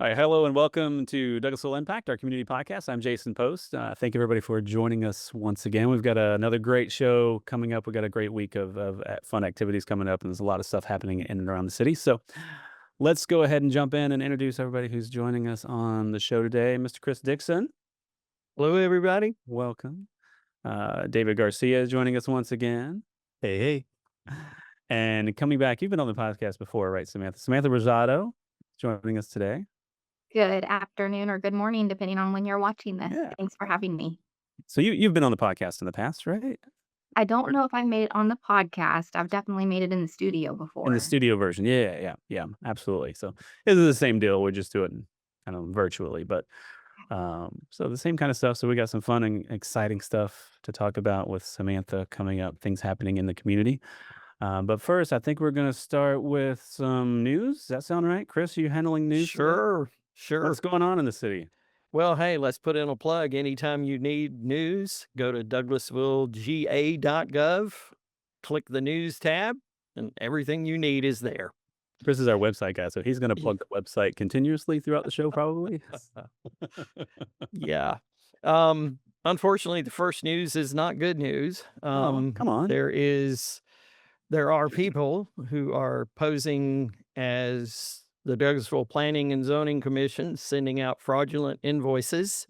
All right, hello and welcome to Douglasville Impact, our community podcast. I'm Jason Post. Thank you, everybody, for joining us once again. We've got another great show coming up. We've got a great week of fun activities coming up, and there's a lot of stuff happening in and around the city. So let's go ahead and jump in and introduce everybody who's joining us on the show today. Mr. Chris Dixon, Hello, everybody. welcome. David Garcia is joining us once again. Hey, hey. And coming back, you've been on the podcast before, right, Samantha? Samantha Rosado joining us today. Good afternoon or good morning, depending on when you're watching this. Yeah. Thanks for having me. So you've been on the podcast in the past, right? I don't know if I made it on the podcast. I've definitely made it in the studio In the before. studio version. Yeah, absolutely. So this is the same deal. We just do it kind of virtually, but so the same kind of stuff. So we got some fun and exciting stuff to talk about with Samantha coming up, things happening in the community. But first, I think we're going to start with some news. Does that sound right? Chris, are you handling news today? Sure. What's going on in the city? Well, hey, let's put in a plug. Anytime you need news, go to douglasvillega.gov, click the news tab, and everything you need is there. Chris is our website guy, so he's going to plug the website continuously throughout the show, probably. Yeah. Unfortunately, the first news is not good news. Oh, come on. There are people who are posing as the Douglasville Planning and Zoning Commission, sending out fraudulent invoices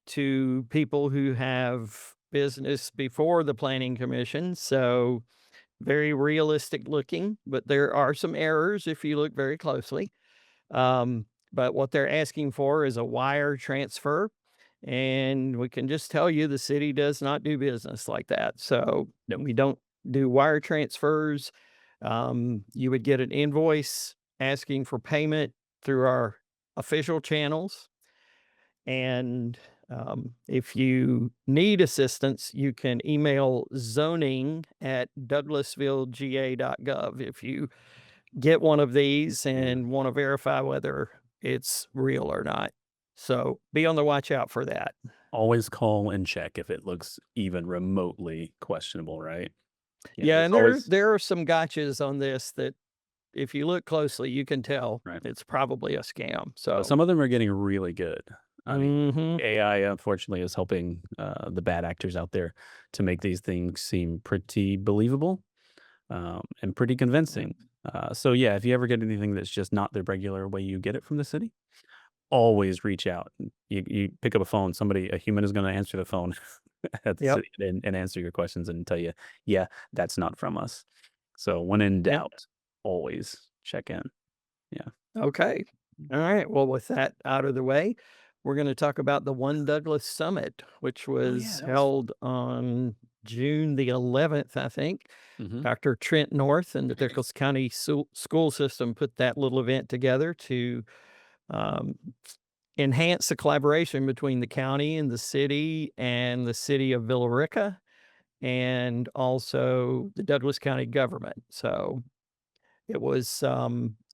to people who have business before the Planning Commission. So very realistic looking, but there are some errors if you look very closely. But what they're asking for is a wire transfer. And we can just tell you the city does not do business like that. So we don't do wire transfers. You would get an invoice asking for payment through our official channels. And if you need assistance, you can email zoning@douglasvillega.gov if you get one of these and want to verify whether it's real or not. So be on the watch out for that. Always call and check if it looks even remotely questionable, right? Yeah, there's and always there are some gotchas on this that if you look closely, you can tell right. it's probably a scam. So But some of them are getting really good. I mean, Mhm. AI unfortunately is helping the bad actors out there to make these things seem pretty believable and pretty convincing. So yeah, if you ever get anything that's just not the regular way you get it from the city, always reach out. You pick up a phone, a human is going to answer the phone at the Yep. city and answer your questions and tell you, yeah, that's not from us. So when in Yep. doubt, always check in. Yeah. Okay. All right. Well, with that out of the way, we're going to talk about the One Douglas Summit, which was that was held on June the 11th, I think. Mhm. Dr. Trent North and the Douglas County School System put that little event together to um, enhance the collaboration between the county and the city of Villa Rica and also the Douglas County government. So it was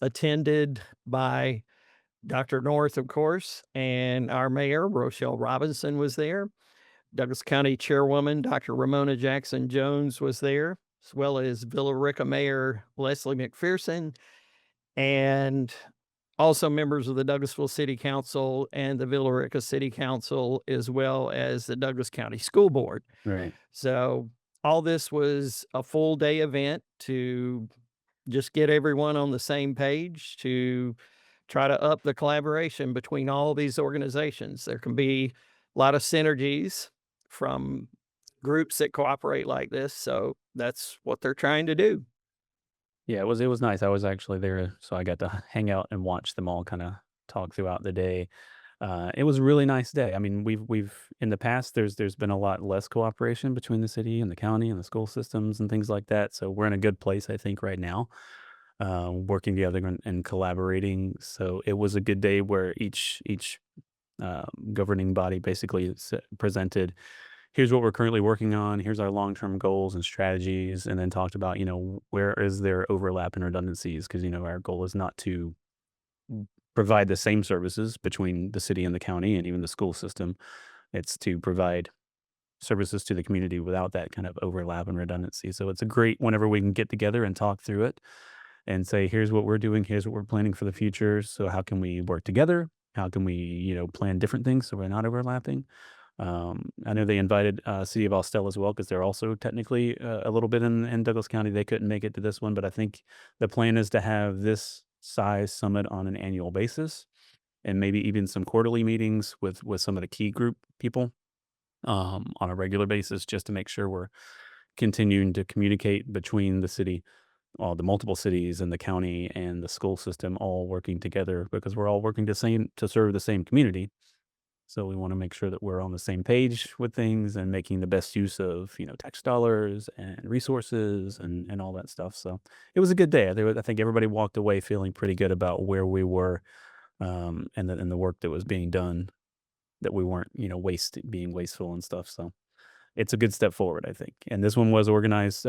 attended by Dr. North, of course, and our mayor, Rochelle Robinson, was there. Douglas County Chairwoman, Dr. Ramona Jackson Jones, was there, as well as Villa Rica Mayor Leslie McPherson, and also members of the Douglasville City Council and the Villa Rica City Council, as well as the Douglas County School Board. Right. So all this was a full day event to just get everyone on the same page to try to up the collaboration between all these organizations. There can be a lot of synergies from groups that cooperate like this. So that's what they're trying to do. Yeah, it was nice. I was actually there, so I got to hang out and watch them all kind of talk throughout the day. It was a really nice day. I mean, we've in the past there's been a lot less cooperation between the city and the county and the school systems and things like that. So we're in a good place, I think, right now, working together and collaborating. So it was a good day where each governing body basically presented, here's what we're currently working on, here's our long-term goals and strategies, and then talked about, where is there overlap and redundancies, because our goal is not to provide the same services between the city and the county and even the school system. It's to provide services to the community without that kind of overlap and redundancy. So it's a great whenever we can get together and talk through it and say, here's what we're doing, here's what we're planning for the future. So how can we work together? How can we, plan different things so we're not overlapping? I know they invited City of Austell as well because they're also technically a little bit in Douglas County. They couldn't make it to this one, but I think the plan is to have this size summit on an annual basis, and maybe even some quarterly meetings with some of the key group people on a regular basis, just to make sure we're continuing to communicate between the city, all the multiple cities and the county and the school system, all working together because we're all working to serve the same community. So we want to make sure that we're on the same page with things and making the best use of, tax dollars and resources and all that stuff. So it was a good day. I think everybody walked away feeling pretty good about where we were, and the work that was being done, that we weren't, being wasteful and stuff. So it's a good step forward, I think. And this one was organized.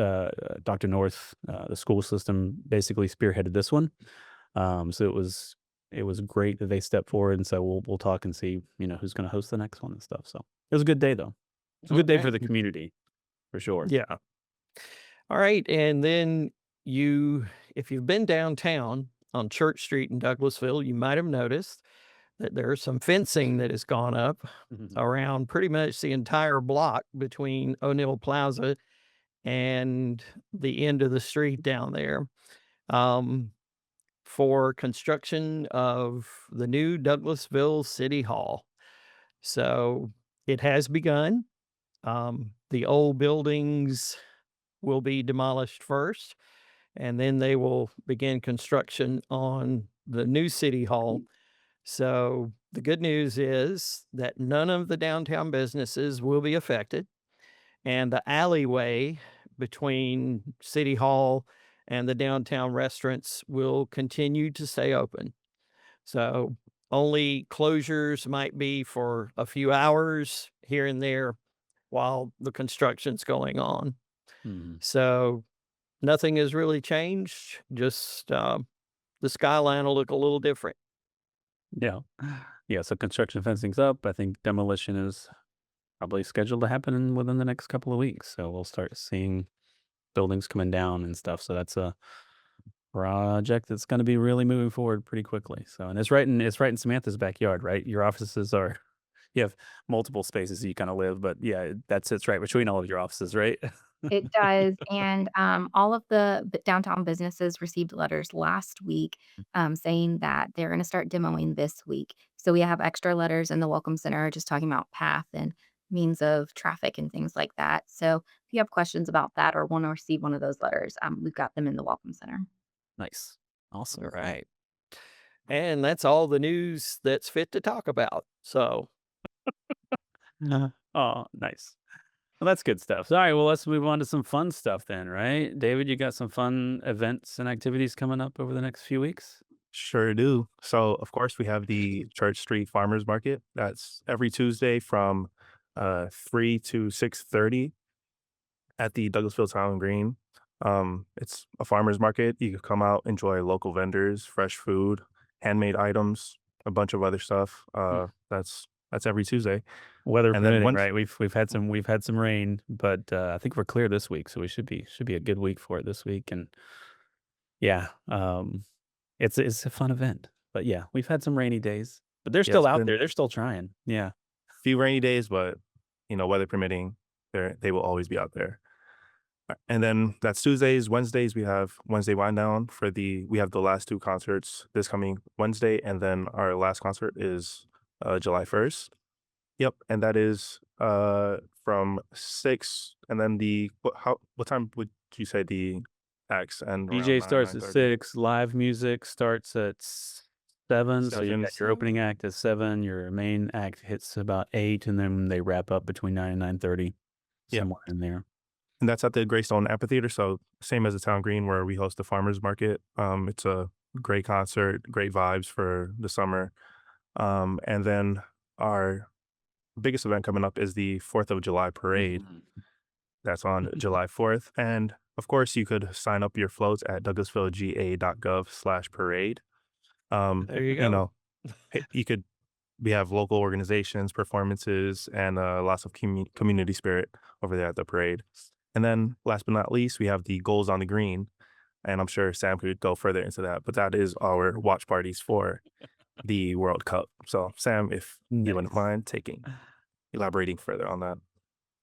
Dr. North, the school system, basically spearheaded this one. So it was great that they stepped forward, and so we'll talk and see, who's going to host the next one and stuff. So it was a good day, though. It's a good day Okay. for the community, for sure. Yeah. All right. And then if you've been downtown on Church Street in Douglasville, you might have noticed that there's some fencing that has gone up Mhm. around pretty much the entire block between O'Neill Plaza and the end of the street down there, um, for construction of the new Douglasville City Hall. So it has begun. The old buildings will be demolished first, and then they will begin construction on the new city hall. So the good news is that none of the downtown businesses will be affected, and the alleyway between city hall and the downtown restaurants will continue to stay open. So only closures might be for a few hours here and there while the construction's going on. Mhm. So nothing has really changed, just, the skyline will look a little different. Yeah. Yeah. So construction fencing's up. I think demolition is probably scheduled to happen within the next couple of weeks. So we'll start seeing buildings coming down and stuff. So that's a project that's going to be really moving forward pretty quickly. So, and it's right in Samantha's backyard, right? Your offices are you have multiple spaces that you kind of live, but yeah, that sits right between all of your offices, right? It does, and, all of the downtown businesses received letters last week, saying that they're gonna start demoing this week. So we have extra letters in the welcome center just talking about path and means of traffic and things like that. So if you have questions about that or wanna receive one of those letters, we've got them in the welcome center. Nice. Awesome. All right. And that's all the news that's fit to talk about. So, Oh, nice. Well, that's good stuff. So, all right, well, let's move on to some fun stuff then, right? David, you got some fun events and activities coming up over the next few weeks? Sure do. So, of course, we have the Church Street Farmers Market. That's every Tuesday from 3 to 6:30 at the Douglasville Town Green. It's a farmers market. You can come out, enjoy local vendors, fresh food, handmade items, a bunch of other stuff. That's every Tuesday. Weather And then permitting, once right? We've had some rain, but I think we're clear this week, so we should be a good week for it this week. And yeah, it's a fun event. But yeah, we've had some rainy days, but they're yeah, still it's out been there. They're still trying. Yeah. a few rainy days, but weather permitting, they will always be out there. And then that's Tuesdays. Wednesdays, we have Wednesday Wind Down we have the last two concerts this coming Wednesday, and then our last concert is July 1st. Yep, and that is from 6, and then what time would you say the acts end? Around DJ 9, starts at 9:30? 6. Live music starts at 7. So you 7. got your opening act at 7. Your main act hits about 8, and then they wrap up between 9 and 9:30, Yeah, somewhere in there. and that's at the Greystone Amphitheater, so same as the Town Green where we host the farmers market. It's a great concert, great vibes for the summer. And then our biggest event coming up is the 4th of July parade. Mhm. That's on July 4th. And of course, you could sign up your floats at douglasvillega.gov/parade. there you You go. know, we have local organizations, performances, and lots of community spirit over there at the parade. And then last but not least, we have the Goals on the Green. and I'm sure Sam could go further into that. But that is our watch parties for the World Cup. So, Sam, if you wouldn't Nice. mind elaborating further on that.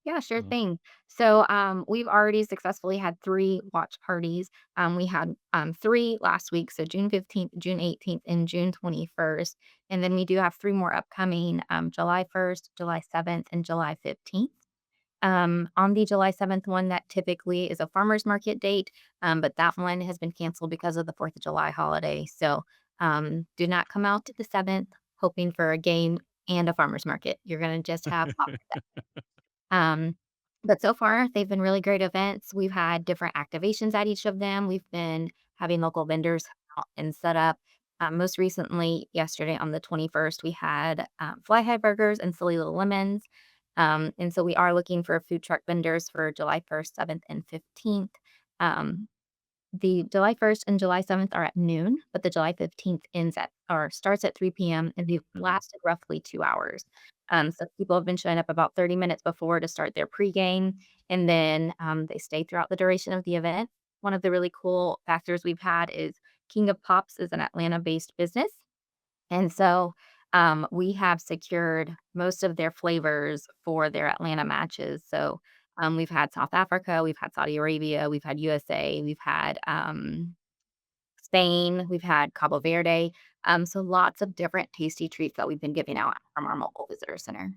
Yeah, sure Mhm. thing. So, we've already successfully had 3 watch parties. We had, 3 last week, so June 15th, June 18th, and June 21st. And then we do have 3 more upcoming, July 1st, July 7th, and July 15th. On the July 7th one, that typically is a farmer's market date, but that one has been canceled because of the 4th of July holiday. So, do not come out to the 7th hoping for a game and a farmer's market. You're gonna just have um, but so far, they've been really great events. We've had different activations at each of them. We've been having local vendors come out and set up. Most recently, yesterday on the 21st, we had Fly High Burgers and Silly Little Lemons. And so we are looking for food truck vendors for July 1st, 7th, and 15th. Um, the July 1st and July 7th are at noon, but the July 15th ends at or starts at 3 p.m. and they've lasted roughly 2 hours. So people have been showing up about 30 minutes before to start their pregame, and then they stay throughout the duration of the event. One of the really cool factors we've had is King of Pops is an Atlanta-based business, and so we have secured most of their flavors for their Atlanta matches. So we've had South Africa, we've had Saudi Arabia, we've had USA, we've had Spain, we've had Cabo Verde. So lots of different tasty treats that we've been giving out from our mobile visitor center.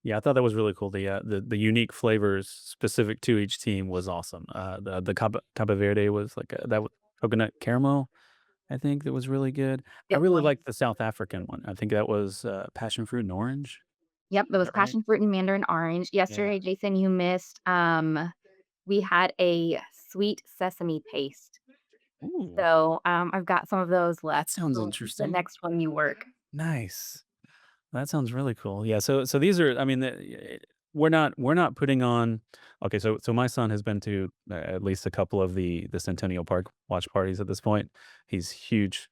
Yeah, I thought that was really cool. The unique flavors specific to each team was awesome. The Cabo Verde was like coconut caramel. I think that was really good. I It really was. liked the South African one. I think that was passion fruit and orange. Yep, it Is was that right? passion fruit and mandarin orange. Yeah. Yesterday, Jason, you missed. We had a sweet sesame paste. Ooh, So I've got some of those that left sounds for the interesting. next one you work. Nice. That sounds really cool. Yeah, so these are I mean, we're not putting on okay, so my son has been to at least a couple of the Centennial Park watch parties at this point. He's huge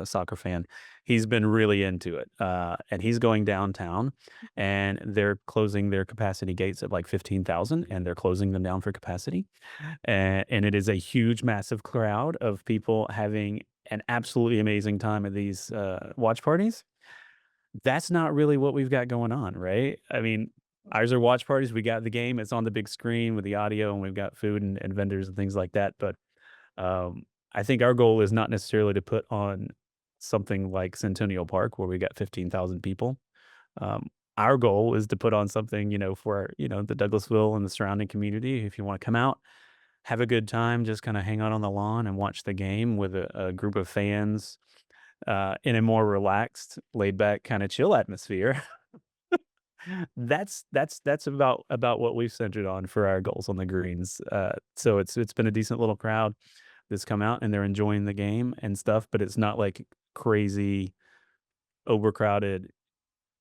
soccer fan. He's been really into it. And he's going downtown and they're closing their capacity gates at like 15,000 and they're closing them down for capacity. And it is a huge massive crowd of people having an absolutely amazing time at these watch parties. That's not really what we've got going on, right? I mean, ours are watch parties. We got the game. It's on the big screen with the audio, and we've got food and vendors and things like that. But I think our goal is not necessarily to put on something like Centennial Park where we got 15,000 people. Um, our goal is to put on something, for the Douglasville and the surrounding community. If you want to come out, have a good time, just kind of hang out on the lawn and watch the game with a group of fans in a more relaxed, laid back, kind of chill atmosphere. That's about what we've centered on for our goals on the greens. So it's been a decent little crowd that's come out and they're enjoying the game and stuff, but it's not like crazy overcrowded,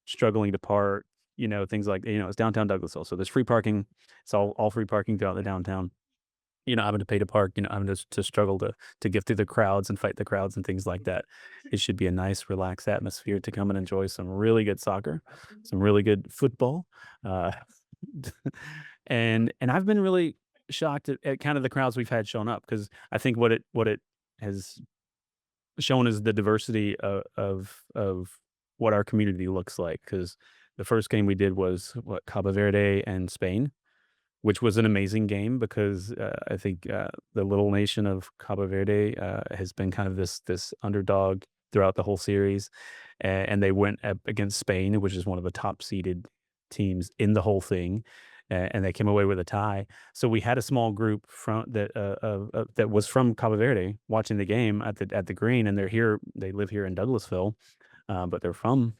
struggling to park, things like it's downtown Douglasville. So there's free parking. It's all free parking throughout the downtown. You're not having to pay to park, having to struggle to get through the crowds and fight the crowds and things like that. It should be a nice, relaxed atmosphere to come and enjoy some really good soccer, some really good football, uh, and I've been really shocked at kind of the crowds we've had shown up because I think what it has shown is the diversity of what our community looks like. Because the first game we did was what Cabo Verde and Spain, which was an amazing game because, I think, the little nation of Cabo Verde, has been kind of this underdog throughout the whole series, and they went up against Spain, which is one of the top seeded teams in the whole thing, and they came away with a tie. So we had a small group from that was from Cabo Verde watching the game at the green, and they live here in Douglasville, but they're from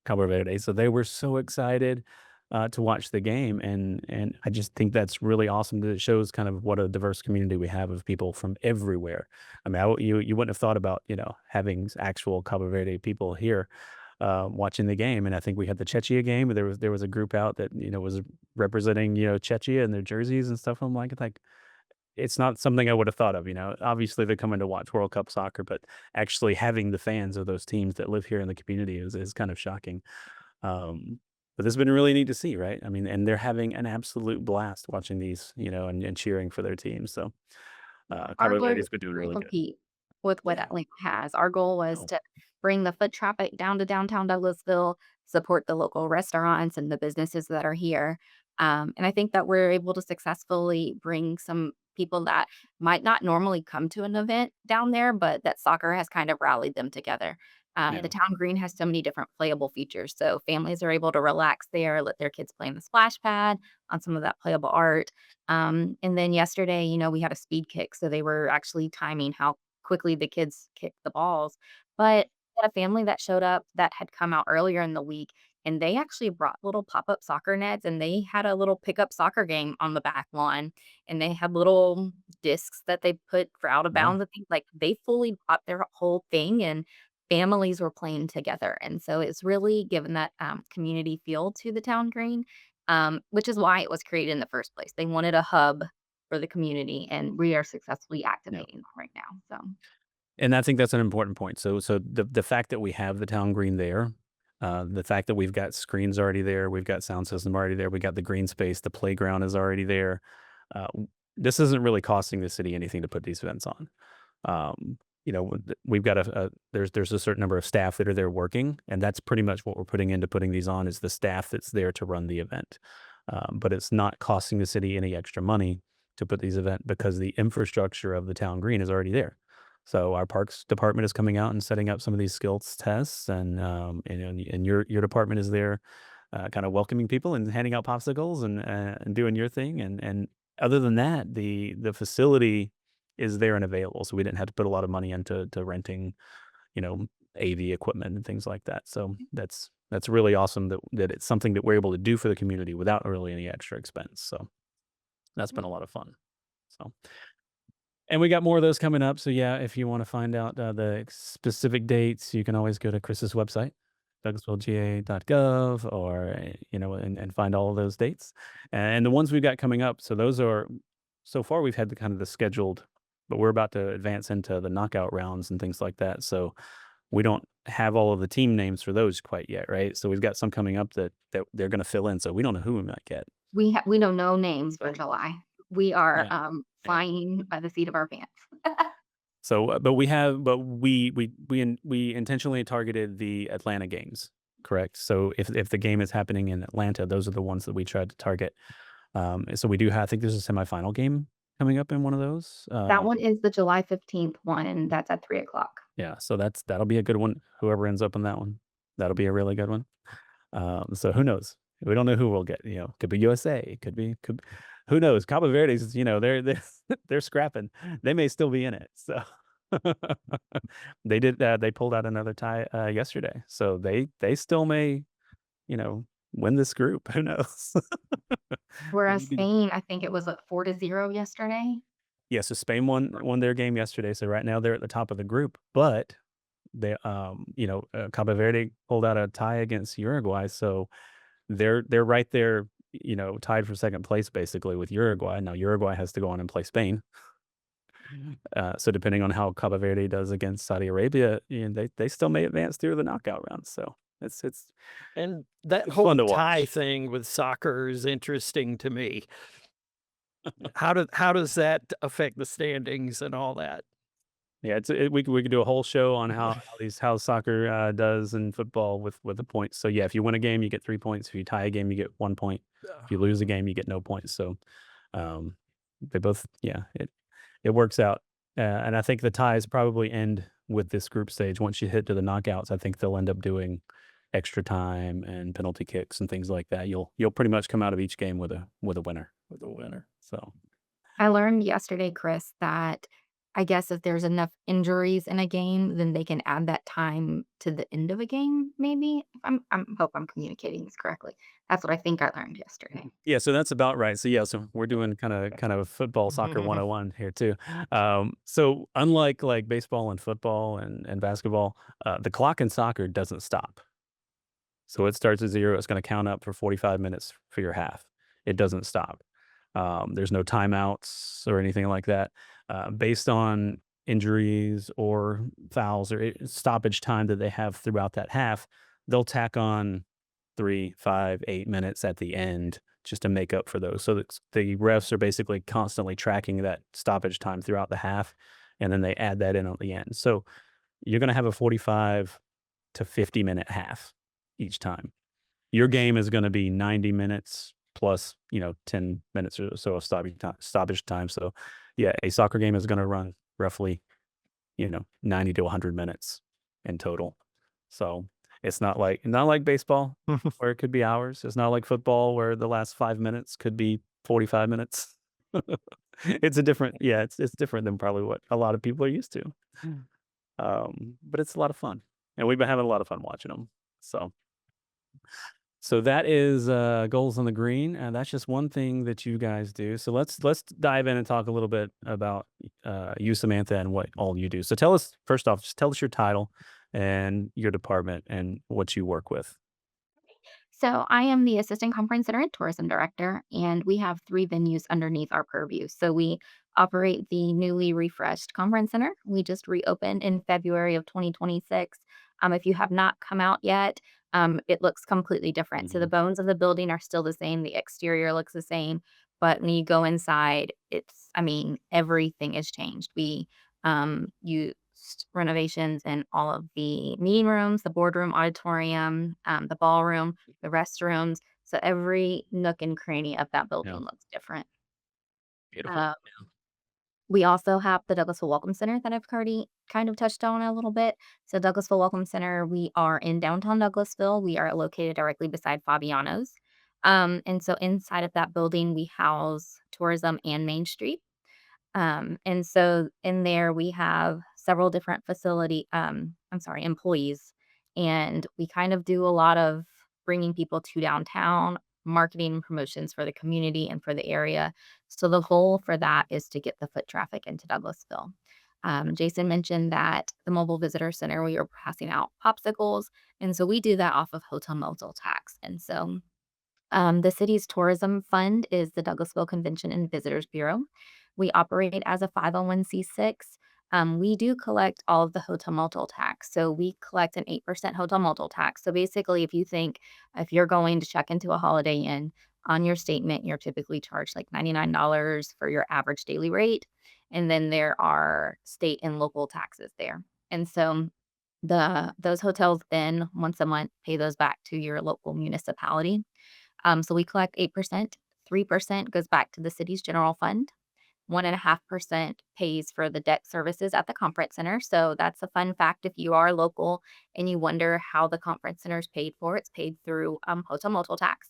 Cabo Verde, so they were so excited, to watch the game, and I just think that's really awesome that it shows kind of what a diverse community we have of people from everywhere. I mean, you wouldn't have thought about, having actual Cabo Verde people here, watching the game, and I think we had the Czechia game, there was a group out that, was representing, Czechia and their jerseys and stuff. I'm like, it's not something I would have thought of, Obviously, they're coming to watch World Cup soccer, but actually having the fans of those teams that live here in the community is kind of shocking. But this has been really neat to see, right? I mean, and they're having an absolute blast watching these, and cheering for their teams. So Our Cabo goal Verde's been doing to really good. compete with what Atlanta has. Our goal was Oh, to bring the foot traffic down to downtown Douglasville, support the local restaurants and the businesses that are here. And I think that we're able to successfully bring some people that might not normally come to an event down there, but that soccer has kind of rallied them together. The yeah. town green has so many different playable features. So families are able to relax there, let their kids play in the splash pad on some of that playable art. And then yesterday, we had a speed kick, so they were actually timing how quickly the kids kicked the balls. But we had a family that showed up that had come out earlier in the week, and they actually brought little pop-up soccer nets, and they had a little pickup soccer game on the back lawn, and they had little discs that they put for out of Yeah. bounds and things. Like, they fully bought their whole thing, and families were playing together, and so it's really given that, community feel to the town green, which is why it was created in the first place. They wanted a hub for the community, and we are successfully Yeah. activating that right now. So And I think that's an important point. So the fact that we have the town green there, the fact that we've got screens already there, we've got sound system already there, we got the green space, the playground is already there. This isn't really costing the city anything to put these events on. We've got there's a certain number of staff that are there working, and that's pretty much what we're putting into putting these on is the staff that's there to run the event. But it's not costing the city any extra money to put these event because the infrastructure of the town green is already there. So our parks department is coming out and setting up some of these skills tests, and your department is there, kind of welcoming people and handing out popsicles and doing your thing. And other than that, the facility is there and available, so we didn't have to put a lot of money into renting, you know, AV equipment and things like that. So that's really awesome that it's something that we're able to do for the community without really any extra expense. So that's been a lot of fun. So. And we got more of those coming up. So yeah, if you want to find out the specific dates, you can always go to Chris's website, douglasvillega.gov, or and find all of those dates. And the ones we've got coming up. So those are so far we've had the kind of the scheduled, but we're about to advance into the knockout rounds and things like that. So we don't have all of the team names for those quite yet, right? So we've got some coming up that they're going to fill in. So we don't know who we might get. we know no names for July. We are Yeah. flying by the seat of our pants. So, we intentionally targeted the Atlanta games, correct? So if the game is happening in Atlanta, those are the ones that we tried to target. So we do have, I think there's a semifinal game coming up in one of those. That one is the July 15th one, and that's at 3 o'clock. Yeah, so that'll be a good one. Whoever ends up in that one, that'll be a really good one. So who knows? We don't know who we'll get. Could be USA. Could who knows? Cabo Verde's, they're they're scrapping. They may still be in it. So they pulled out another tie yesterday. So they still may, win this group. Who knows? Whereas Spain, I think it was like 4-0 yesterday. Yeah, so Spain won their game yesterday. So right now they're at the top of the group, but they Cabo Verde pulled out a tie against Uruguay, so they're right there, tied for second place basically with Uruguay. Now Uruguay has to go on and play Spain. So depending on how Cabo Verde does against Saudi Arabia, they still may advance through the knockout round. So it's And that it's whole fun to tie watch. thing with soccer is interesting to me. How does that affect the standings and all that? Yeah, we could do a whole show on how soccer does in football with the points. So yeah, if you win a game, you get 3 points. If you tie a game, you get 1 point. If you lose a game, you get no points. So um, they both, yeah, it works out. And I think the ties probably end with this group stage. Once you hit to the knockouts, I think they'll end up doing extra time and penalty kicks and things like that. You'll pretty much come out of each game with a winner. So I learned yesterday, Chris, that I guess if there's enough injuries in a game, then they can add that time to the end of a game, maybe. I'm hope I'm communicating this correctly. That's what I think I learned yesterday. yeah, so that's about right. So yeah, so we're doing kind of football soccer 101 here too. So unlike like baseball and football and basketball, the clock in soccer doesn't stop. So it starts at 0. It's going to count up for 45 minutes for your half. It doesn't stop. There's no timeouts or anything like that. Based on injuries or fouls or stoppage time that they have throughout that half, they'll tack on 3, 5, 8 minutes at the end just to make up for those. So the refs are basically constantly tracking that stoppage time throughout the half, and then they add that in at the end. So you're going to have a 45 to 50-minute half each time. Your game is going to be 90 minutes plus, 10 minutes or so of stoppage time. So yeah, a soccer game is going to run roughly, 90 to 100 minutes in total. So it's not like baseball where it could be hours. It's not like football where the last 5 minutes could be 45 minutes. It's different than probably what a lot of people are used to. But it's a lot of fun, and we've been having a lot of fun watching them. So that is goals on the green, and that's just one thing that you guys do. So let's dive in and talk a little bit about you, Samantha, and what all you do. So tell us first off, just tell us your title and your department and what you work with. So I am the Assistant Conference Center and Tourism Director, and we have three venues underneath our purview. So we operate the newly refreshed Conference Center. We just reopened in February of 2026. If you have not come out yet, it looks completely different. So the Mhm. bones of the building are still the same. The exterior looks the same, but when you go inside, I mean, everything is changed. We used renovations in all of the meeting rooms, the boardroom, auditorium, the ballroom, the restrooms. So every nook and cranny of that building Yeah, looks different. beautiful. Uh, we also have the Douglasville Welcome Center that I've already kind of touched on a little bit. So Douglasville Welcome Center, we are in downtown Douglasville. We are located directly beside Fabiano's. And so inside of that building, we house tourism and Main Street. And so in there we have several different employees, and we kind of do a lot of bringing people to downtown, marketing and promotions for the community and for the area. So the goal for that is to get the foot traffic into Douglasville. Jason mentioned that the mobile visitor center, we are passing out popsicles. And so we do that off of hotel motel tax. And so the city's tourism fund is the Douglasville Convention and Visitors Bureau. We operate as a 501(c)(6). We do collect all of the hotel motel tax. So we collect an 8% hotel motel tax. So basically, if you're going to check into a Holiday Inn, on your statement, you're typically charged like $99 for your average daily rate. And then there are state and local taxes there. And so those hotels then once a month pay those back to your local municipality. So we collect 8%, 3% goes back to the city's general fund. 1.5% pays for the debt services at the conference center. So that's a fun fact. If you are local and you wonder how the conference center is paid for, it's paid through hotel motel tax.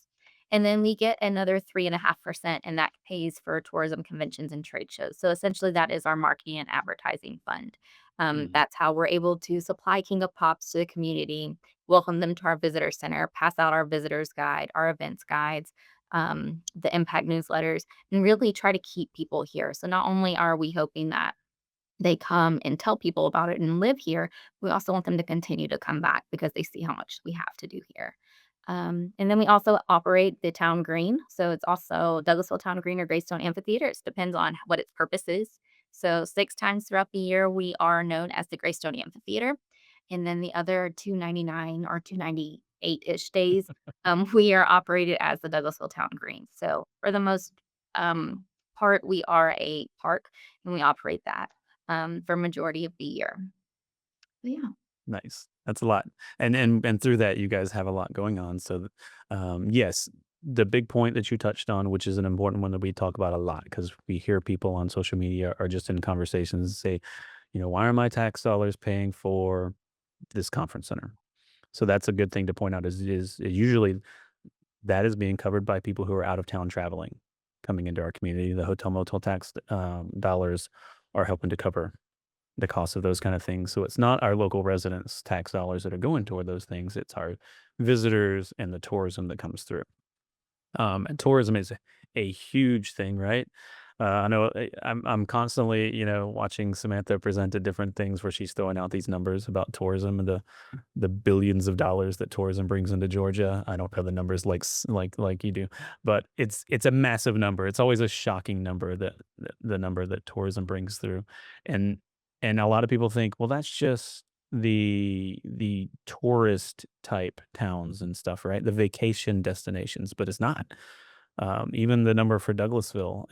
And then we get another 3.5%, and that pays for tourism conventions and trade shows. So essentially, that is our marketing and advertising fund. Mhm. That's how we're able to supply King of Pops to the community, welcome them to our visitor center, pass out our visitors guide, our events guides, the impact newsletters, and really try to keep people here. So not only are we hoping that they come and tell people about it and live here, we also want them to continue to come back because they see how much we have to do here. And then we also operate the town green. So it's also Douglasville Town Green or Greystone Amphitheater. It depends on what its purpose is. So 6 times throughout the year, we are known as the Greystone Amphitheater. And then the other 299 or 298-ish days, we are operated as the Douglasville Town Green. So for the most um, part, we are a park and we operate that for majority of the year. But yeah. Nice. That's a lot. And through that, you guys have a lot going on. So, yes, the big point that you touched on, which is an important one that we talk about a lot, because we hear people on social media or just in conversations say, why are my tax dollars paying for this conference center? So that's a good thing to point out is usually that is being covered by people who are out of town traveling, coming into our community. The hotel motel tax dollars are helping to cover the cost of those kind of things. So it's not our local residents' tax dollars that are going toward those things. It's our visitors and the tourism that comes through. And tourism is a huge thing, right? I know I'm constantly, watching Samantha present at different things where she's throwing out these numbers about tourism and the billions of dollars that tourism brings into Georgia. I don't know the numbers like you do, but it's a massive number. It's always a shocking number that the number that tourism brings through, and and a lot of people think, well, that's just the tourist type towns and stuff, right? The vacation destinations, but it's not. Even the number for Douglasville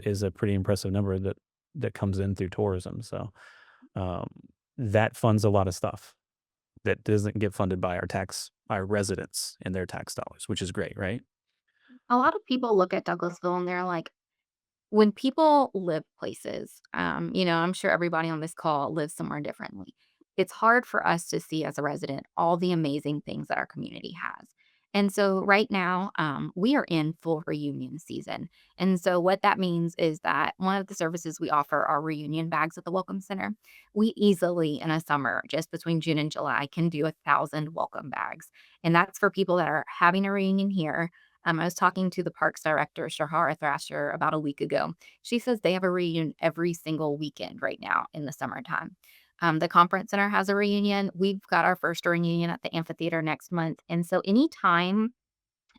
is a pretty impressive number that comes in through tourism. So um, that funds a lot of stuff that doesn't get funded by our residents and their tax dollars, which is great, right? A lot of people look at Douglasville and they're like, when people live places, I'm sure everybody on this call lives somewhere differently. It's hard for us to see as a resident all the amazing things that our community has. And so right now, we are in full reunion season. And so what that means is that one of the services we offer are reunion bags at the Welcome Center. We easily in a summer, just between June and July, can do 1,000 welcome bags. And that's for people that are having a reunion here. I was talking to the parks director, Shahara Thrasher, about a week ago. She says they have a reunion every single weekend right now in the summertime. The conference center has a reunion. We've got our first reunion at the amphitheater next month. And so anytime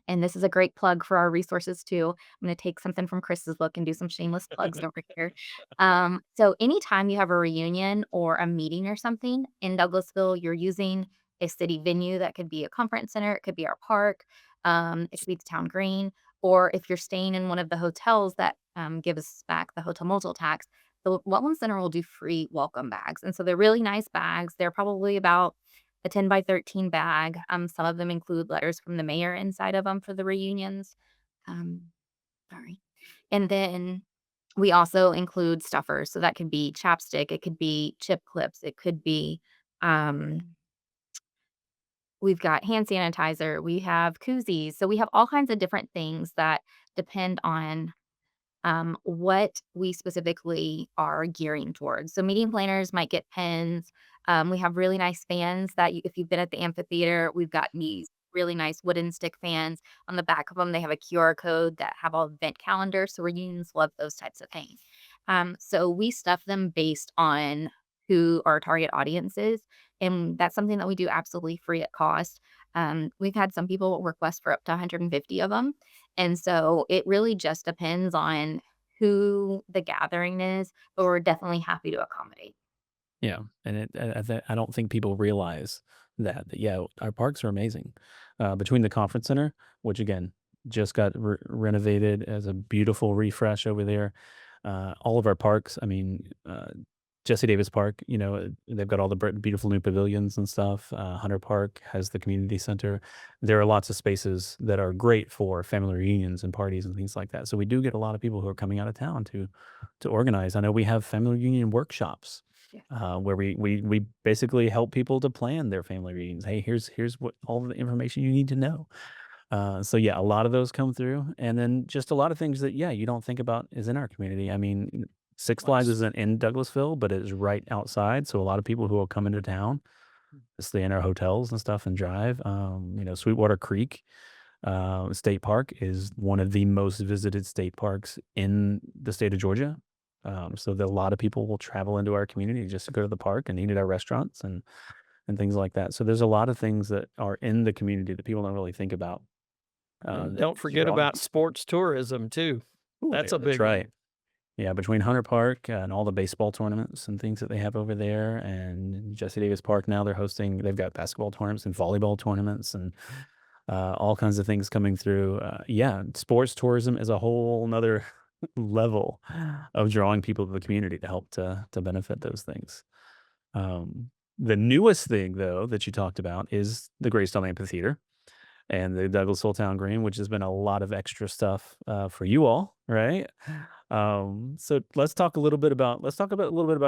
and this is a great plug for our resources too. I'm going to take something from Chris's book and do some shameless plugs over here. So anytime you have a reunion or a meeting or something in Douglasville, you're using a city venue that could be a conference center, it could be our park, it could be the town green, or if you're staying in one of the hotels that give us back the hotel motel tax, the Wetland Center will do free welcome bags. And so they're really nice bags. They're probably about a 10 by 13 bag. Some of them include letters from the mayor inside of them for the reunions. Um, sorry. And then we also include stuffers. So that could be chapstick, it could be chip clips, it could be, um, we've got hand sanitizer, we have koozies. So we have all kinds of different things that depend on what we specifically are gearing towards. So meeting planners might get pens. We have really nice fans that if you've been at the amphitheater, we've got these really nice wooden stick fans. On the back of them, they have a QR code that have all event calendars. So reunions love those types of things. So we stuff them based on who our target audience is. And that's something that we do absolutely free at cost. We've had some people request for up to 150 of them. And so it really just depends on who the gathering is, but we're definitely happy to accommodate. Yeah, and I don't think people realize that, yeah, our parks are amazing. Between the conference center, which again just got renovated as a beautiful refresh over there, all of our parks. I mean, Jesse Davis Park. They've got all the beautiful new pavilions and stuff. Hunter Park has the community center. There are lots of spaces that are great for family reunions and parties and things like that. So we do get a lot of people who are coming out of town to organize. I know we have family reunion workshops Yeah. where we basically help people to plan their family reunions. Hey, here's what all the information you need to know. So yeah, a lot of those come through, and then just a lot of things that you don't think about is in our community. I mean, Six Flags Nice. isn't in Douglasville, but it is right outside. So a lot of people who will come into town stay in our hotels and stuff and drive. Sweetwater Creek State Park is one of the most visited state parks in the state of Georgia. So that a lot of people will travel into our community just to go to the park and eat at our restaurants and things like that. So there's a lot of things that are in the community that people don't really think about. And That don't forget draw. about sports tourism too. Ooh, That's yeah, a that's big one. right. Yeah, between Hunter Park and all the baseball tournaments and things that they have over there, and Jesse Davis Park now they've got basketball tournaments and volleyball tournaments and all kinds of things coming through. Yeah, sports tourism is a whole nother level of drawing people to the community to help to benefit those things. The newest thing though that you talked about is the Greystone Amphitheater and the Douglasville Town Green, which has been a lot of extra stuff for you all, right? So let's talk about a little bit about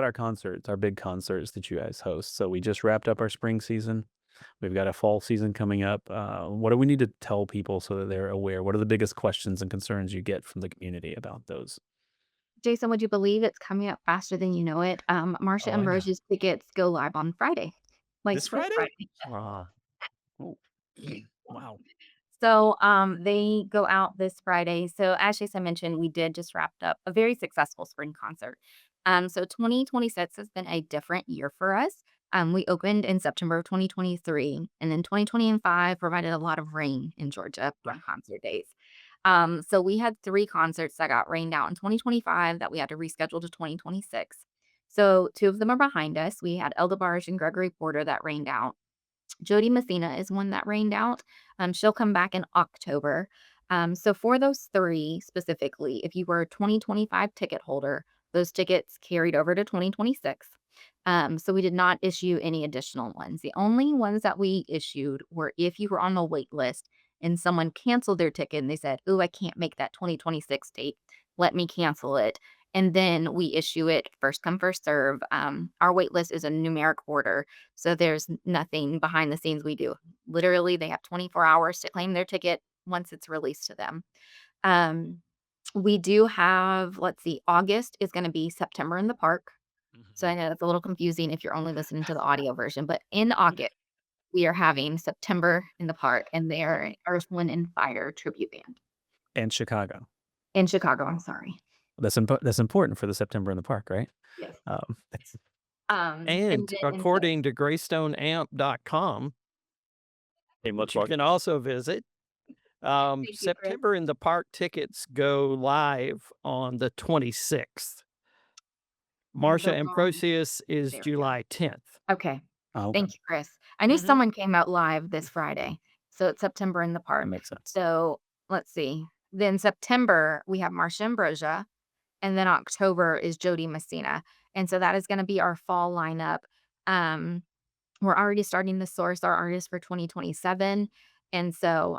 our concerts, our big concerts that you guys host. So we just wrapped up our spring season. We've got a fall season coming up. What do we need to tell people so that they're aware? What are the biggest questions and concerns you get from the community about those? Jason, would you believe it's coming up faster than you know it? Marsha Oh, I know. Ambrosius tickets go live on Friday, like This this Friday? Friday. Ah, oh, wow. So, they go out this Friday. So, as Jason mentioned, we did just wrapped up a very successful spring concert. So 2026 has been a different year for us. We opened in September of 2023, and then 2025 provided a lot of rain in Georgia on concert days. So we had 3 concerts that got rained out in 2025 that we had to reschedule to 2026. So 2 of them are behind us. We had El DeBarge and Gregory Porter that rained out. Jody Messina is one that rained out. She'll come back in October. So for those 3 specifically, if you were a 2025 ticket holder, those tickets carried over to 2026. So we did not issue any additional ones. The only ones that we issued were if you were on the wait list and someone canceled their ticket and they said, "Ooh, I can't make that 2026 date. Let me cancel it." And then we issue it first come, first serve. Our wait list is a numeric order. So there's nothing behind the scenes we do. Literally, they have 24 hours to claim their ticket once it's released to them. Um, we do have, let's see, August is going to be September in the park. So I know that's a little confusing if you're only listening to the audio version, but in August, we are having September in the park and they're Earth, Wind, and Fire tribute band And Chicago. in Chicago. I'm sorry. That's important for the September in the park, right? Yes. Um, And then according to greystoneamp.com, which you can also visit, Thank you, Chris. September in the Park tickets go live on the 26th. Marsha They're gone. Ambrosius is There we go. July 10th. Okay. okay. Thank you, Chris. I knew Mhm. someone came out live this Friday. So it's September in the That park. makes sense. So let's see. Then September, we have Marsha Ambrosia. And then October is Jody Messina. And so that is going to be our fall lineup. Um, we're already starting to source our artists for 2027. And so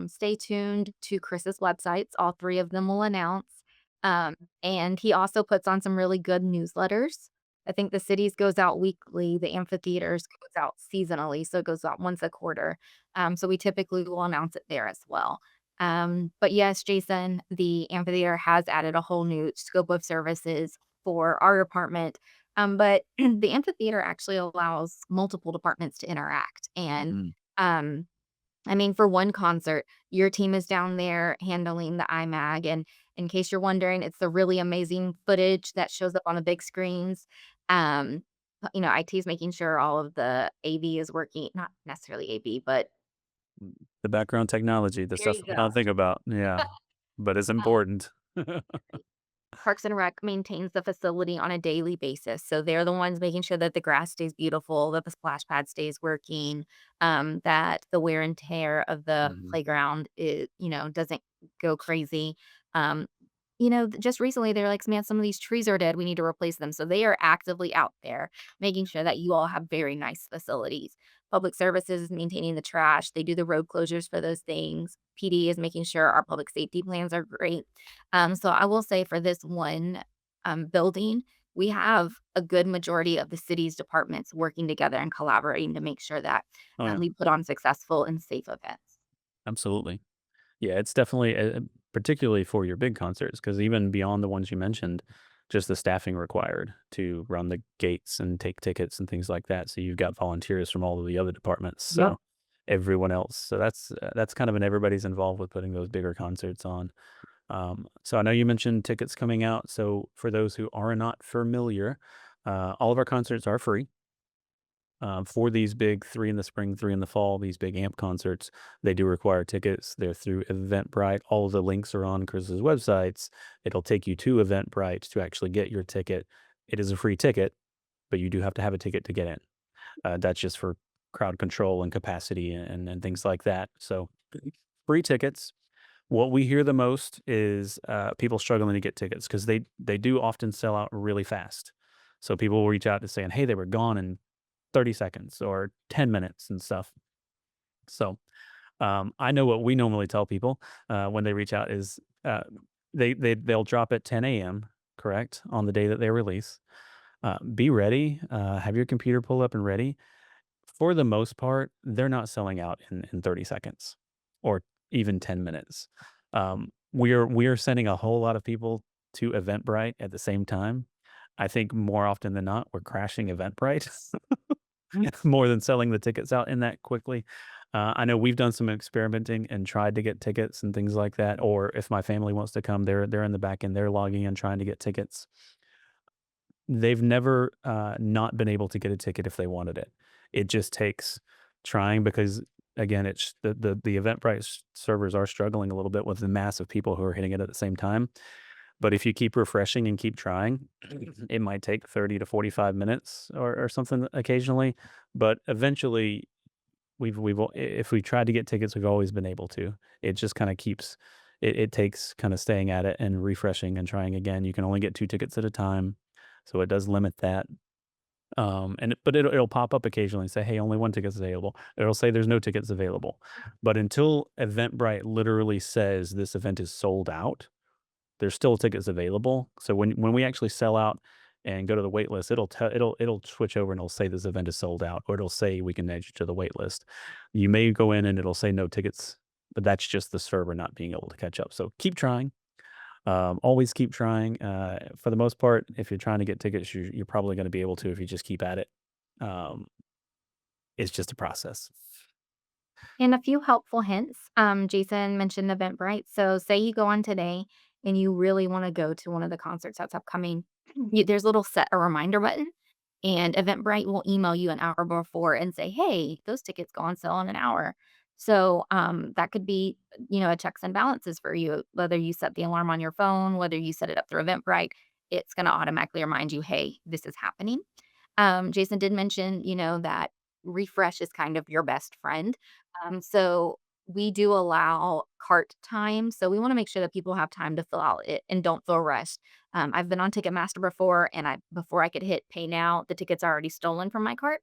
stay tuned to Chris's websites. All 3 of them will announce. And he also puts on some really good newsletters. I think the cities goes out weekly, the amphitheaters goes out seasonally, so it goes out once a quarter. So we typically will announce it there as well. But yes, Jason, the amphitheater has added a whole new scope of services for our department. But the amphitheater actually allows multiple departments to interact. And Mm. I mean, for one concert, your team is down there handling the IMAG. And in case you're wondering, it's the really amazing footage that shows up on the big screens. IT is making sure all of the AV is working, not necessarily AV, but The background technology, the there stuff you we go. don't think about. Yeah, but it's important. Parks and Rec maintains the facility on a daily basis. So they're the ones making sure that the grass stays beautiful, that the splash pad stays working, that the wear and tear of the Mhm. playground doesn't go crazy. Um, just recently they're like, man, some of these trees are dead. We need to replace them. So they are actively out there making sure that you all have very nice facilities. Public services is maintaining the trash. They do the road closures for those things. PD is making sure our public safety plans are great. So I will say for this one building, we have a good majority of the city's departments working together and collaborating to make sure that Oh, yeah. we put on successful and safe events. Absolutely. Yeah, it's definitely, particularly for your big concerts, because even beyond the ones you mentioned, just the staffing required to run the gates and take tickets and things like that. So you've got volunteers from all of the other departments. Yep. So everyone else. So that's kind of an everybody's involved with putting those bigger concerts on. So I know you mentioned tickets coming out. So for those who are not familiar, all of our concerts are free. For these big 3 in the spring, 3 in the fall, these big amp concerts, they do require tickets. They're through Eventbrite. All of the links are on Chris's websites. It'll take you to Eventbrite to actually get your ticket. It is a free ticket, but you do have to have a ticket to get in. That's just for crowd control and capacity and things like that. So free tickets. What we hear the most is people struggling to get tickets because they do often sell out really fast. So people will reach out to saying, "Hey, they were gone in 30 seconds or 10 minutes and stuff." So I know what we normally tell people when they reach out is they'll drop at 10 a.m. correct on the day that they release. Be ready. Have your computer pull up and ready. For the most part, they're not selling out in 30 seconds or even 10 minutes. We are sending a whole lot of people to Eventbrite at the same time. I think more often than not, we're crashing Eventbrite more than selling the tickets out in that quickly. I know we've done some experimenting and tried to get tickets and things like that. Or if my family wants to come, they're in the back end, they're logging in trying to get tickets. They've never not been able to get a ticket if they wanted it. It just takes trying because again, it's the Eventbrite servers are struggling a little bit with the mass of people who are hitting it at the same time. But if you keep refreshing and keep trying, it might take 30 to 45 minutes or something occasionally. But eventually, if we tried to get tickets, we've always been able to. It just kind of keeps it takes kind of staying at it and refreshing and trying again. You can only get 2 tickets at a time, so it does limit that. But it'll pop up occasionally and say, "Hey, only 1 ticket's available." It'll say there's no tickets available. But until Eventbrite literally says this event is sold out, there's still tickets available. So when we actually sell out and go to the wait list, it'll switch over and it'll say this event is sold out, or it'll say we can add you to the wait list. You may go in and it'll say no tickets, but that's just the server not being able to catch up. So keep trying. Always keep trying. For the most part, if you're trying to get tickets, you're probably going to be able to if you just keep at it. Um, it's just a process. And a few helpful hints. Jason mentioned Eventbrite. So say you go on today and you really want to go to one of the concerts that's upcoming. There's a little set a reminder button, and Eventbrite will email you an hour before and say, "Hey, those tickets go on sale in an hour." So that could be, a checks and balances for you. Whether you set the alarm on your phone, whether you set it up through Eventbrite, it's going to automatically remind you, "Hey, this is happening." Jason did mention, that refresh is kind of your best friend. So we do allow cart time. So we want to make sure that people have time to fill out it and don't feel rushed. I've been on Ticketmaster before, and before I could hit pay now, the ticket's already stolen from my cart.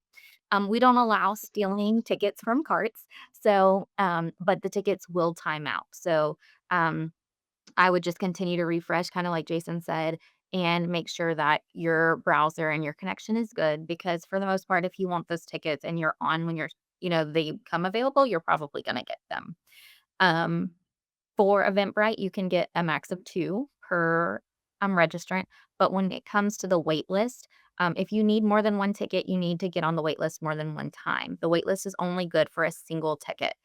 We don't allow stealing tickets from carts. So, but the tickets will time out. So, um, I would just continue to refresh, kinda like Jason said, and make sure that your browser and your connection is good, because for the most part, if you want those tickets and you're on when they come available, you're probably gonna get them. Um, for Eventbrite, you can get a max of 2 per, registrant, but when it comes to the wait list, if you need more than 1 ticket, you need to get on the wait list more than 1 time. The wait list is only good for a single ticket.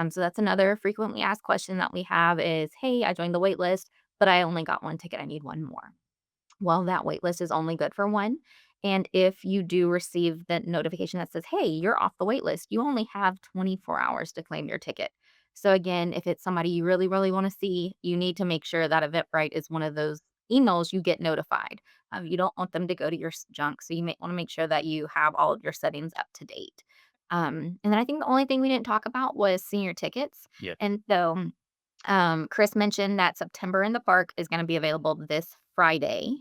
So that's another frequently asked question that we have is, "Hey, I joined the wait list, but I only got 1 ticket. I need 1 more." Well, that wait list is only good for 1, and if you do receive the notification that says, "Hey, you're off the wait list," you only have 24 hours to claim your ticket. So again, if it's somebody you really, really wanna see, you need to make sure that Eventbrite is one of those emails you get notified. You don't want them to go to your junk, so you may wanna make sure that you have all of your settings up to date. And then I think the only thing we didn't talk about was senior tickets, Yeah. and so, Chris mentioned that September in the Park is gonna be available this Friday.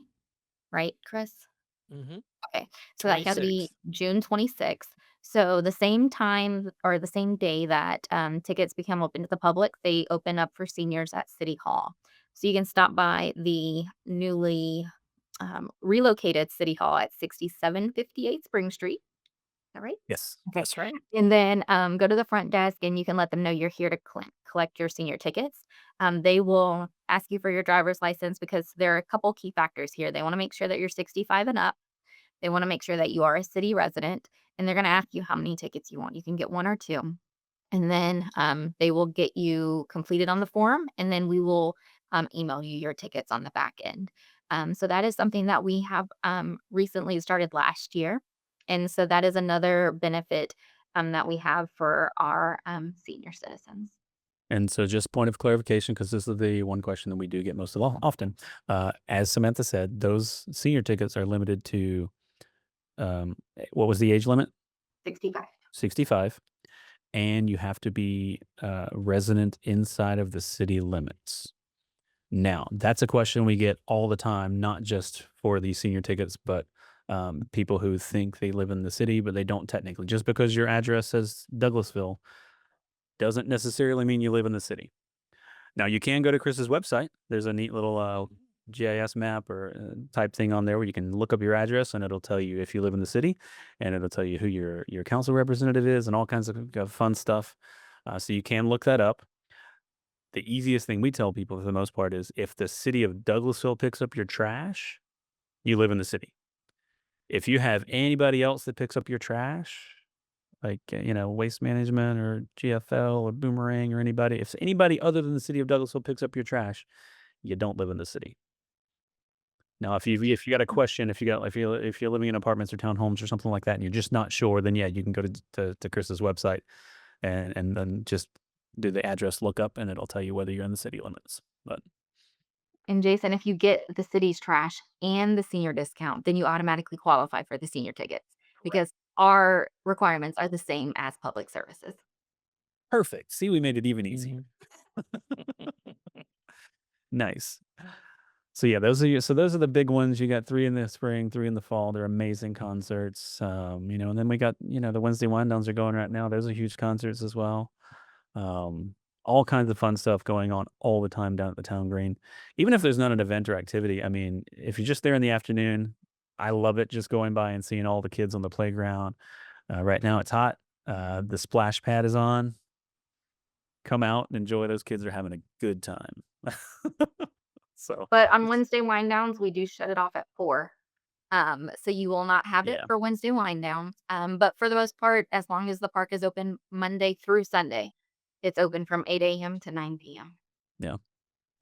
Right, Chris? Mhm. Okay. So that's gonna be 26th. June 26th. So the same time or the same day that, tickets become open to the public, they open up for seniors at City Hall. So you can stop by the newly, relocated City Hall at 6758 Spring Street. Is that right? Yes. Okay. That's right. And then, go to the front desk and you can let them know you're here to collect your senior tickets. They will ask you for your driver's license because there are a couple key factors here. They want to make sure that you're 65 and up. They want to make sure that you are a city resident, and they're going to ask you how many tickets you want. You can get 1 or 2. And then they will get you completed on the form, and then we will email you your tickets on the back end. So that is something that we have recently started last year. And so that is another benefit that we have for our senior citizens. And so just point of clarification, because this is the one question that we do get most of all often. As Samantha said, those senior tickets are limited to, what was the age limit? 65. 65. And you have to be resident inside of the city limits. Now, that's a question we get all the time, not just for these senior tickets, but people who think they live in the city, but they don't technically. Just because your address says Douglasville doesn't necessarily mean you live in the city. Now, you can go to Chris's website. There's a neat little GIS map or type thing on there where you can look up your address and it'll tell you if you live in the city, and it'll tell you who your council representative is and all kinds of fun stuff. So you can look that up. The easiest thing we tell people for the most part is if the city of Douglasville picks up your trash, you live in the city. If you have anybody else that picks up your trash, like, Waste Management or GFL or Boomerang or anybody, if anybody other than the city of Douglasville picks up your trash, you don't live in the city. Now, if you got a question, if you're living in apartments or townhomes or something like that, and you're just not sure, then yeah, you can go to Chris's website and then just do the address lookup, and it'll tell you whether you're in the city limits. But And Jason, if you get the city's trash and the senior discount, then you automatically qualify for the senior tickets because our requirements are the same as public services. perfect. See, we made it even easier. Mhm. Nice. So yeah, those are the big ones. You got 3 in the spring, 3 in the fall. They're amazing concerts. And then we got, the Wednesday wind downs are going right now. Those are huge concerts as well. All kinds of fun stuff going on all the time down at the town green. Even if there's not an event or activity, I mean, if you're just there in the afternoon, I love it just going by and seeing all the kids on the playground. Right now it's hot. The splash pad is on. Come out and enjoy. Those kids are having a good time. So But on it's Wednesday wind downs, we do shut it off at 4. So you will not have it yeah, for Wednesday wind downs. But for the most part, as long as the park is open Monday through Sunday, it's open from 8 a.m. to 9 p.m. yeah,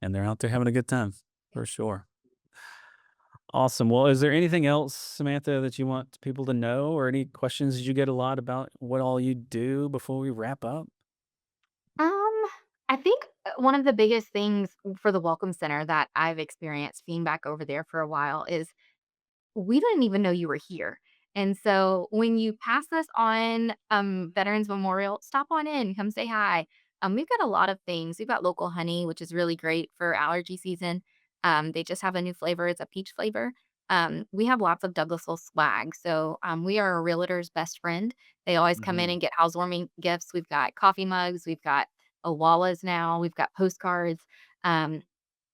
and they're out there having a good time for sure. Awesome. Well, is there anything else, Samantha, that you want people to know, or any questions that you get a lot about what all you do before we wrap up? Um, I think one of the biggest things for the Welcome Center that I've experienced being back over there for a while is we didn't even know you were here. And so when you pass us on Veterans Memorial, stop on in, come say hi. We've got a lot of things. We've got local honey, which is really great for allergy season. They just have a new flavor. It's a peach flavor. We have lots of Douglasville swag. So we are a realtor's best friend. They always come in Mhm. and get housewarming gifts. We've got coffee mugs. We've got Owalas now. We've got postcards. Um,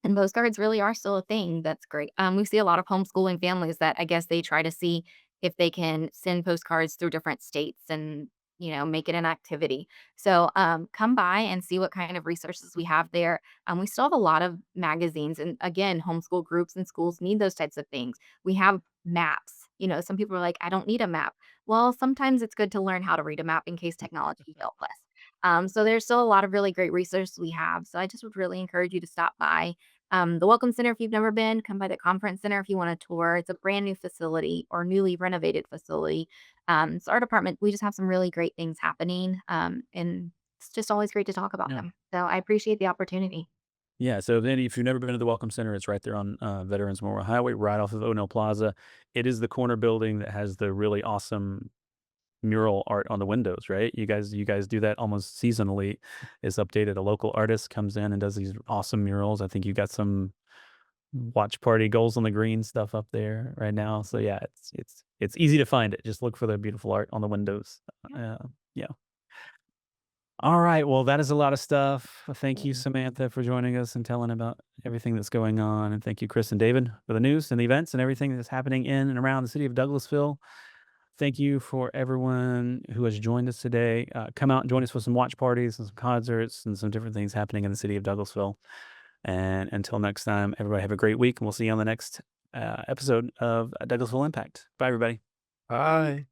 and postcards really are still a thing. That's great. We see a lot of homeschooling families that I guess they try to see if they can send postcards through different states and make it an activity. So come by and see what kind of resources we have there. We still have a lot of magazines, and again, homeschool groups and schools need those types of things. We have maps. Some people are like, I don't need a map. Well, sometimes it's good to learn how to read a map in case technology helps us. So there's still a lot of really great resources we have. So I just would really encourage you to stop by the Welcome Center, if you've never been, come by the Conference Center if you want a tour. It's a brand new facility or newly renovated facility. So our department, we just have some really great things happening, and it's just always great to talk about Yeah. them. So I appreciate the opportunity. Yeah, so then if you've never been to the Welcome Center, it's right there on Veterans Memorial Highway, right off of O'Neill Plaza. It is the corner building that has the really awesome mural art on the windows, right? You guys do that almost seasonally. It's updated. A local artist comes in and does these awesome murals. I think you got some watch party goals on the green stuff up there right now. So yeah, it's easy to find it. Just look for the beautiful art on the windows. Yeah. All right. Well, that is a lot of stuff. Thank you, Samantha, for joining us and telling about everything that's going on. And thank you, Chris and David, for the news and the events and everything that's happening in and around the city of Douglasville. Thank you for everyone who has joined us today. Come out and join us for some watch parties and some concerts and some different things happening in the city of Douglasville. And until next time, everybody have a great week, and we'll see you on the next episode of Douglasville Impact. Bye, everybody. Bye.